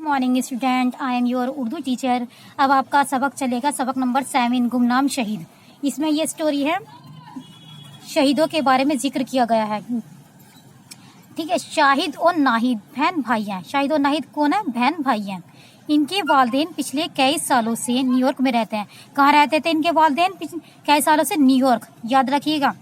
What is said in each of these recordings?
Morning student, I am your Urdu teacher. अब आपका सबक चलेगा, सबक नंबर 7, गुमनाम शहीद। इसमें ये स्टोरी है, शहीदों के बारे में जिक्र किया गया है। ठीक है, शाहिद और नाहिद बहन भाई हैं। शाहिद और नाहिद कौन है? बहन भाई हैं। इनके वालिदैन पिछले कई सालों से न्यूयॉर्क में रहते हैं। कहाँ रहते थे इनके वालिदैन? कई सालों से न्यूयॉर्क, याद रखिएगा।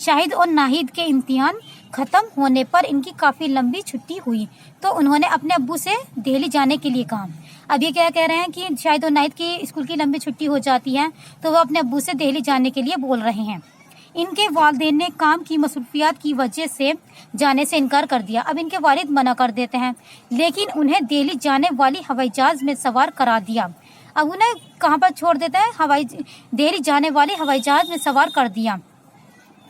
शाहिद और नाहिद के इम्तिहान खत्म होने पर इनकी काफी लंबी छुट्टी हुई, तो उन्होंने अपने अब्बू से दिल्ली जाने के लिए कहा। अब ये क्या कह रहे हैं कि शाहिद और नाहिद की स्कूल की लंबी छुट्टी हो जाती है, तो वो अपने अब्बू से दिल्ली जाने के लिए बोल रहे हैं। इनके वालिदैन ने काम की मसरूफियात की वजह से जाने से इनकार कर दिया। अब इनके वालिद मना कर देते हैं, लेकिन उन्हें दिल्ली जाने वाली हवाई जहाज में सवार करा दिया। अब उन्हें कहाँ पर छोड़ देते हैं? दिल्ली जाने वाली हवाई जहाज में सवार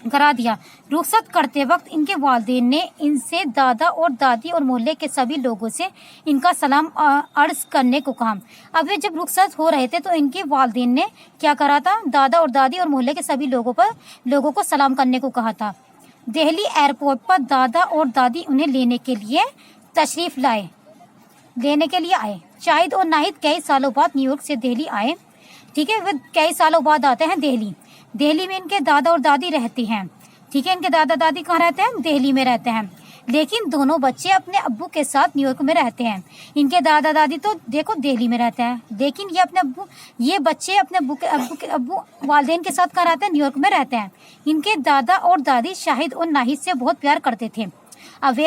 करा दिया। रुखसत करते वक्त इनके वालिदैन ने इनसे दादा और दादी और मोहल्ले के सभी लोगों से इनका सलाम अर्ज करने को कहा। अब वे जब रुखसत हो रहे थे तो इनके वालिदैन ने क्या करा था? दादा और दादी और मोहल्ले के सभी लोगों को सलाम करने को कहा था। दिल्ली एयरपोर्ट पर दादा और दादी उन्हें लेने के लिए आए। शाहिद और नाहिद कई सालों बाद न्यूयॉर्क से दिल्ली आए। ठीक है, वे कई सालों बाद आते हैं दिल्ली में इनके दादा और दादी रहते हैं। ठीक है, इनके दादा दादी कहाँ रहते हैं? दिल्ली में रहते हैं, लेकिन दोनों बच्चे अपने अब्बू के साथ न्यूयॉर्क में रहते हैं। इनके दादा दादी तो देखो दिल्ली में रहते हैं, लेकिन ये बच्चे अपने अब्बू वालिदैन के साथ कहाँ रहते हैं? न्यूयॉर्क में रहते हैं। इनके दादा और दादी शाहिद और नाहिद से बहुत प्यार करते थे। अब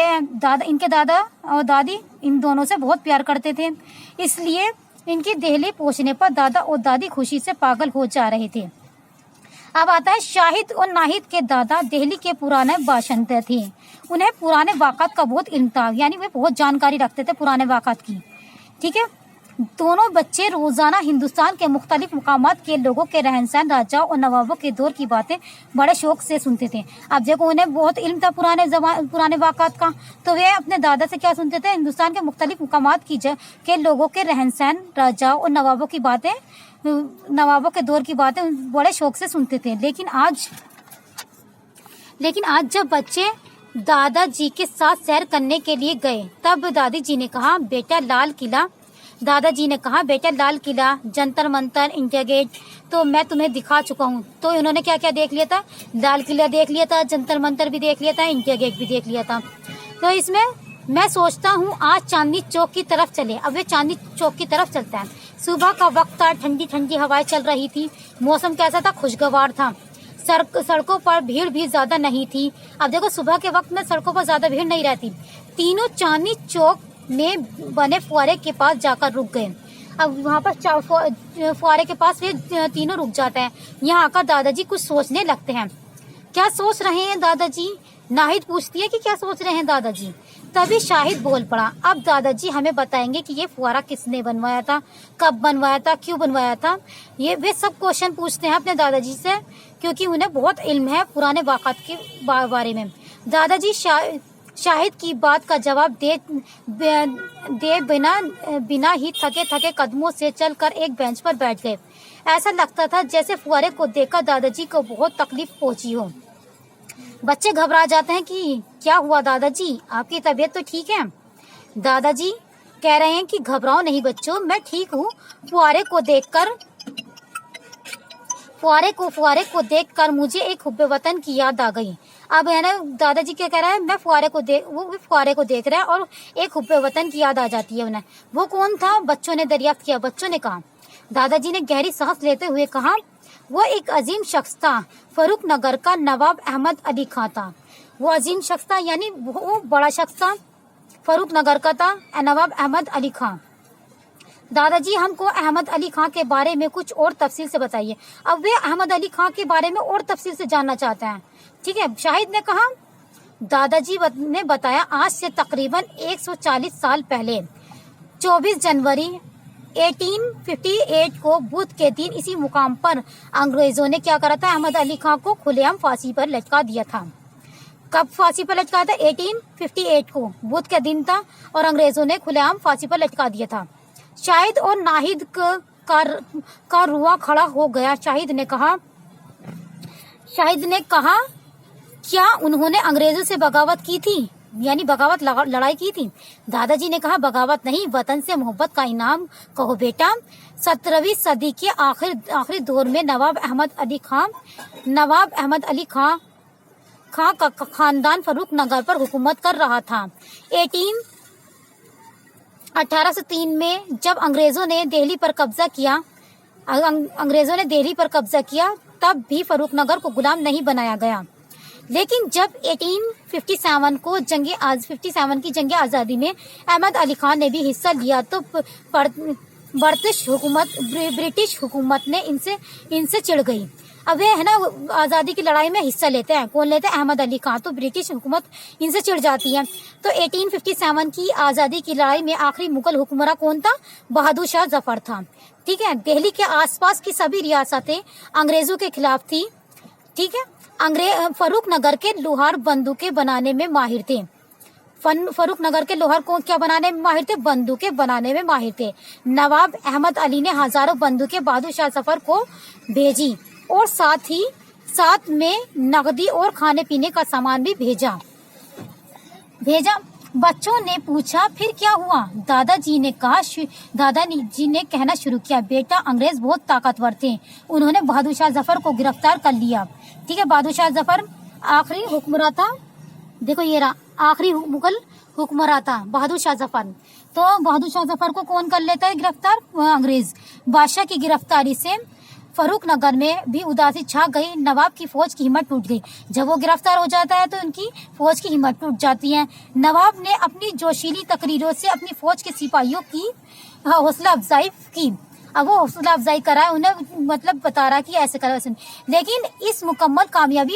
इनके दादा और दादी इन दोनों से बहुत प्यार करते थे, इसलिए इनकी दिल्ली पहुंचने पर दादा और दादी खुशी से पागल हो जा रहे थे। अब आता है, शाहिद और नाहिद के दादा दिल्ली के पुराने बाशिंदे थे। उन्हें पुराने वाक़ात का बहुत इल्म था, यानी वे बहुत जानकारी रखते थे पुराने वाक़ात की। ठीक है, दोनों बच्चे रोजाना हिंदुस्तान के मुख्तलिफ मुकामात के लोगों के रहन सहन, राजाओं और नवाबों के दौर की बातें बड़े शौक से सुनते थे। अब देखो, उन्हें बहुत इल्म था पुराने वाक़ात का, तो वे अपने दादा से क्या सुनते थे? हिंदुस्तान के मुख्तलिफ मुकामात के लोगों के रहन सहन, राजाओं और नवाबों के दौर की बातें बड़े शौक से सुनते थे। लेकिन आज जब बच्चे दादाजी के साथ सैर करने के लिए गए, तब दादाजी ने कहा, बेटा लाल किला, जंतर मंतर, इंडिया गेट तो मैं तुम्हें दिखा चुका हूँ। तो इन्होंने क्या क्या देख लिया था? लाल किला देख लिया था, जंतर मंतर भी देख लिया था, इंडिया गेट भी देख लिया था। तो इसमें मैं सोचता हूँ आज चांदनी चौक की तरफ चले। अब वे चांदनी चौक की तरफ चलते हैं। सुबह का वक्त था, ठंडी ठंडी हवाएं चल रही थी। मौसम कैसा था? खुशगवार था। सड़कों पर भीड़ भी ज्यादा नहीं थी। अब देखो, सुबह के वक्त में सड़कों पर ज्यादा भीड़ नहीं रहती। तीनों चांदनी चौक में बने फुआरे के पास जाकर रुक गए। अब वहाँ पर फुआरे के पास वे तीनों रुक जाते हैं। यहाँ आकर दादाजी कुछ सोचने लगते हैं। क्या सोच रहे हैं दादाजी? नाहिद पूछती है कि क्या सोच रहे हैं दादाजी। तभी शाहिद बोल पड़ा, अब दादाजी हमें बताएंगे कि ये फुआरा किसने बनवाया था, कब बनवाया था, क्यों बनवाया था। वे सब क्वेश्चन पूछते हैं अपने दादाजी से, क्योंकि उन्हें बहुत इल्म है पुराने वाक़ात के बारे में। दादाजी शाहिद की बात का जवाब दे बिना ही थके कदमों से चलकर एक बेंच पर बैठ गए। ऐसा लगता था जैसे फुआरे को देखकर दादाजी को बहुत तकलीफ पहुंची हो। बच्चे घबरा जाते हैं कि क्या हुआ दादाजी, आपकी तबीयत तो ठीक है? दादाजी कह रहे हैं कि घबराओ नहीं बच्चों, मैं ठीक हूँ। फुआरे को देखकर मुझे एक हुब्बे वतन की याद आ गई। अब है ना, दादाजी क्या कह रहा है? वो फुआरे को देख रहा है और एक हुब्बे वतन की याद आ जाती है उन्हें। वो कौन था? बच्चों ने दरियाफ्त किया। बच्चों ने कहा, दादाजी ने गहरी सांस लेते हुए कहा, वो एक अजीम शख्स था, फरूख नगर का नवाब अहमद अली खां था। वो अजीम शख्स था, यानी वो बड़ा शख्स था, फरूख नगर का था, नवाब अहमद अली खां। दादाजी हमको अहमद अली खां के बारे में कुछ और तफसील से बताइए। अब वे अहमद अली खां के बारे में और तफसील से जानना चाहते हैं। ठीक है, शाहिद ने कहा, दादाजी ने बताया, आज से तकरीबन 140 साल पहले 24 जनवरी 1858 को बुध के दिन इसी मुकाम पर अंग्रेजों ने क्या करा था? अहमद अली खां को खुलेआम फांसी पर लटका दिया था। कब फांसी पर लटकाया था? 1858 को, बुध का दिन था और अंग्रेजों ने खुलेआम फांसी पर लटका दिया था। शाहिद और नाहिद का रुआ खड़ा हो गया। शाहिद ने कहा, क्या उन्होंने अंग्रेजों से बगावत की थी? यानी बगावत लड़ाई की थी। दादाजी ने कहा बगावत नहीं, वतन से मोहब्बत का इनाम कहो बेटा। 17वीं सदी के आखिरी दौर में नवाब अहमद अली खां का खानदान फर्रुख नगर पर हुकूमत कर रहा था। 1803 में जब अंग्रेजों ने दिल्ली पर कब्जा किया तब भी फर्रुख नगर को गुलाम नहीं बनाया गया। लेकिन जब 1857 की जंग आज़ादी में अहमद अली खान ने भी हिस्सा लिया तो ब्रिटिश हुकूमत ने इनसे चिढ़ गई। अब ये है ना, आज़ादी की लड़ाई में हिस्सा लेते हैं, कौन लेते हैं? अहमद अली खान। तो ब्रिटिश हुकूमत इनसे चिढ़ जाती है। तो 1857 की आज़ादी की लड़ाई में आखिरी मुगल हुक्मरान कौन था? बहादुर शाह जफर था। ठीक है, दिल्ली के आसपास की सभी रियासतें अंग्रेजों के खिलाफ थी। ठीक है, फर्रुख नगर के लोहार बंदूकें बनाने में माहिर थे। फर्रुख नगर के लोहार को क्या बनाने में माहिर थे? बंदूकें बनाने में माहिर थे। नवाब अहमद अली ने हजारों बंदूकें बहादुर शाह जफर को भेजी और साथ में नकदी और खाने पीने का सामान भी भेजा। बच्चों ने पूछा फिर क्या हुआ? दादाजी ने कहना शुरू किया, बेटा अंग्रेज बहुत ताकतवर थे, उन्होंने बहादुर शाह जफर को गिरफ्तार कर लिया। ठीक है, बहादुर शाह जफर आखिरी हुक्मरान था। देखो ये रहा, आखिरी मुगल हुक्मरान था बहादुर शाह जफर। तो बहादुर शाह जफर को कौन कर लेता है गिरफ्तार? अंग्रेज। बादशाह की गिरफ्तारी से फर्रुख नगर में भी उदासी छा गई। नवाब की फौज की हिम्मत टूट गई। जब वो गिरफ्तार हो जाता है तो उनकी फौज की हिम्मत टूट जाती है। नवाब ने अपनी जोशीली तकरीरों से अपनी फौज के सिपाहियों की हौसला अफजाई की। अब वो हौसला अफजाई करा है, उन्हें मतलब बता रहा कि ऐसे करो ऐसे, लेकिन इसे मुकम्मल कामयाबी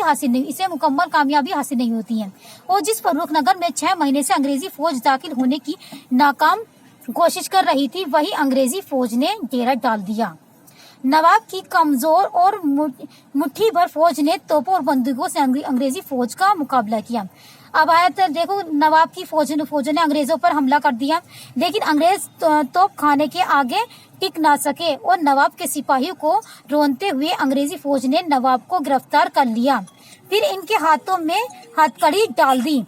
हासिल नहीं होती है। और जिस फर्रुख नगर में 6 महीने से अंग्रेजी फौज दाखिल होने की नाकाम कोशिश कर रही थी, वही अंग्रेजी फौज ने डेरा डाल दिया। नवाब की कमजोर और मुट्ठी भर फौज ने तोपों और बंदूकों से अंग्रेजी फौज का मुकाबला किया। अब आया तो देखो, नवाब की फौजों ने अंग्रेजों पर हमला कर दिया, लेकिन अंग्रेज तोप खाने के आगे टिक ना सके और नवाब के सिपाहियों को रोनते हुए अंग्रेजी फौज ने नवाब को गिरफ्तार कर लिया। फिर इनके हाथों में हथकड़ी डाल दी,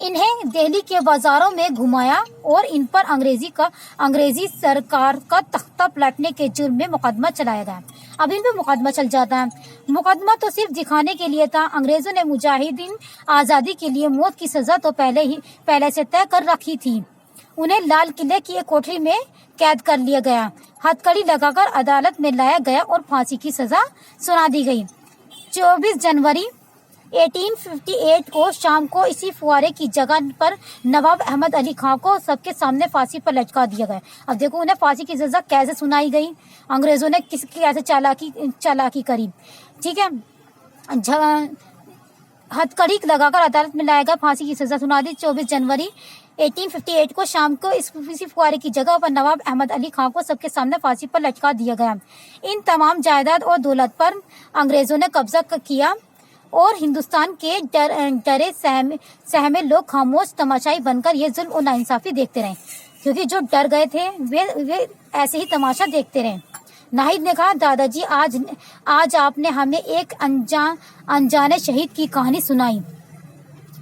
इन्हें दिल्ली के बाजारों में घुमाया और इन पर अंग्रेजी सरकार का तख्ता पलटने के जुर्म में मुकदमा चलाया गया। अब इन पे मुकदमा चल जाता है। मुकदमा तो सिर्फ दिखाने के लिए था। अंग्रेजों ने मुजाहिदीन आज़ादी के लिए मौत की सजा तो पहले से तय कर रखी थी। उन्हें लाल किले की एक कोठरी में कैद कर लिया गया, हथकड़ी लगाकर अदालत में लाया गया और फांसी की सजा सुना दी गई। 24 जनवरी 1858 को शाम को इसी फुआरे की जगह पर नवाब अहमद अली खां को सबके सामने फांसी पर लटका दिया गया। अब देखो उन्हें फांसी की सजा कैसे सुनाई गई, अंग्रेजों ने कैसे चालाकी करी। ठीक है, हथकड़ी लगाकर अदालत में लाया गया, फांसी की सजा सुना दी। 24 जनवरी 1858 को शाम को इसी फुआरे की जगह पर नवाब अहमद अली खां को सबके सामने फांसी पर लटका दिया गया। इन तमाम जायदाद और दौलत पर अंग्रेजों ने कब्जा किया और हिंदुस्तान के डरे सहमे लोग खामोश तमाशाई बनकर ये जुल्म और नाइंसाफी देखते रहे, क्योंकि जो डर गए थे वे ऐसे ही तमाशा देखते रहे। नाहिद ने कहा, दादाजी आज आपने हमें एक अनजाने शहीद की कहानी सुनाई।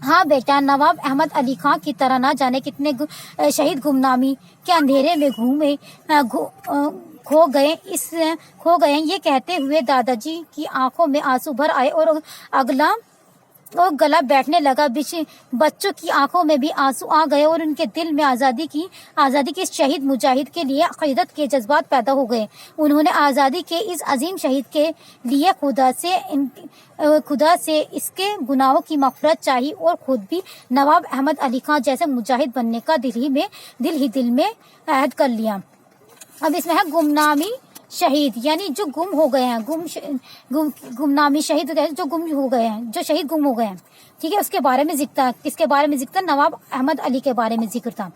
हाँ बेटा, नवाब अहमद अली खां की तरह ना जाने कितने शहीद गुमनामी के अंधेरे में खो गए। ये कहते हुए दादाजी की आंखों में आंसू भर आए और गला बैठने लगा। बच्चों की आंखों में भी आंसू आ गए और उनके दिल में आज़ादी की शहीद मुजाहिद के लिए अक़ीदत के जज्बात पैदा हो गए। उन्होंने आज़ादी के इस अजीम शहीद के लिए खुदा से इसके गुनाहों की मग़फ़िरत चाही और खुद भी नवाब अहमद अली खां जैसे मुजाहिद बनने का दिल में अहद कर लिया। अब इसमें है गुमनामी शहीद, यानी जो गुम हो गए हैं, गुमनामी शहीद जो गुम हो गए हैं, जो शहीद गुम हो गए हैं। ठीक है, उसके बारे में जिक्र था। किसके बारे में जिक्र था? नवाब अहमद अली के बारे में जिक्र था।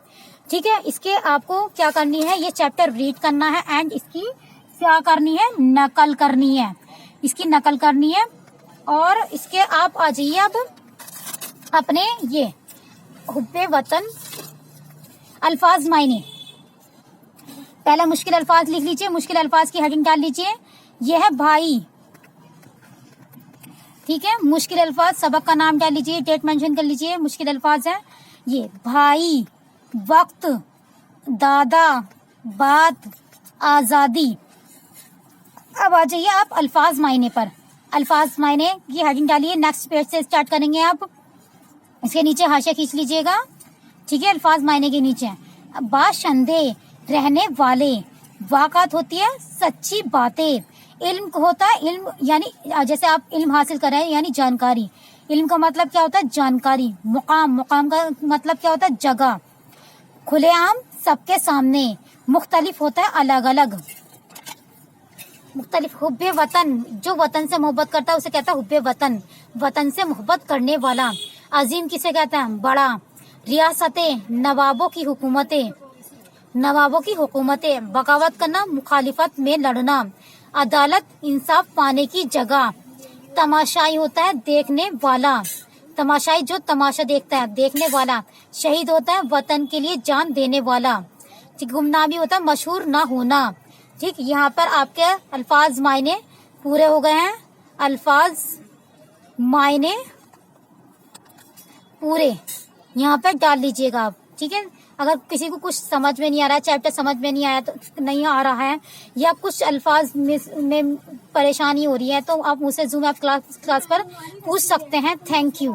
ठीक है, इसके आपको क्या करनी है, ये चैप्टर रीड करना है एंड इसकी क्या करनी है, नकल करनी है। इसकी नकल करनी है और इसके आप आ जाइए अब अपने ये हुब्बे वतन अल्फाज मायने। पहला मुश्किल अल्फाज लिख लीजिए, मुश्किल अल्फाज की हेडिंग डाल लीजिए। यह है भाई, ٹھیک ہے. مشکل الفاظ سبق کا نام ڈال لیجیے, ڈیٹ مینشن کر لیجیے. مشکل الفاظ ہے یہ بھائی, وقت, دادا, بات, آزادی. اب آ جائیے آپ الفاظ معنی پر. الفاظ معنی کی ہیڈنگ ڈالیے. نیکسٹ پیج سے اسٹارٹ کریں گے آپ. اس کے نیچے حاشیہ کھینچ لیجیے گا. ٹھیک ہے. الفاظ معنی کے نیچے باشندے, رہنے والے. واقعات ہوتی ہے سچی باتیں. علم ہوتا ہے علم یعنی جیسے آپ علم حاصل کر رہے ہیں یعنی جانکاری. علم کا مطلب کیا ہوتا ہے جانکاری. مقام, مقام کا مطلب کیا ہوتا ہے جگہ. کھلے عام, سب کے سامنے. مختلف ہوتا ہے الگ الگ. مختلف. حب وطن, جو وطن سے محبت کرتا ہے اسے کہتا ہے حب وطن, وطن سے محبت کرنے والا. عظیم کسے کہتے ہیں بڑا. ریاستیں, نوابوں کی حکومتیں, نوابوں کی حکومتیں. بغاوت کرنا, مخالفت میں لڑنا. عدالت, انصاف پانے کی جگہ. تماشائی ہوتا ہے دیکھنے والا, تماشائی جو تماشا دیکھتا ہے دیکھنے والا. شہید ہوتا ہے وطن کے لیے جان دینے والا. گمنامی ہوتا ہے مشہور نہ ہونا. ٹھیک. یہاں پر آپ کے الفاظ معنی پورے ہو گئے ہیں. الفاظ معنی پورے یہاں پہ ڈال لیجیے گا آپ. ٹھیک ہے. اگر کسی کو کچھ سمجھ میں نہیں آ رہا ہے, چیپٹر سمجھ میں نہیں آیا تو نہیں آ رہا ہے, یا کچھ الفاظ میں پریشانی ہو رہی ہے تو آپ مجھ سے زوم ایپ کلاس پر پوچھ سکتے ہیں. Thank you.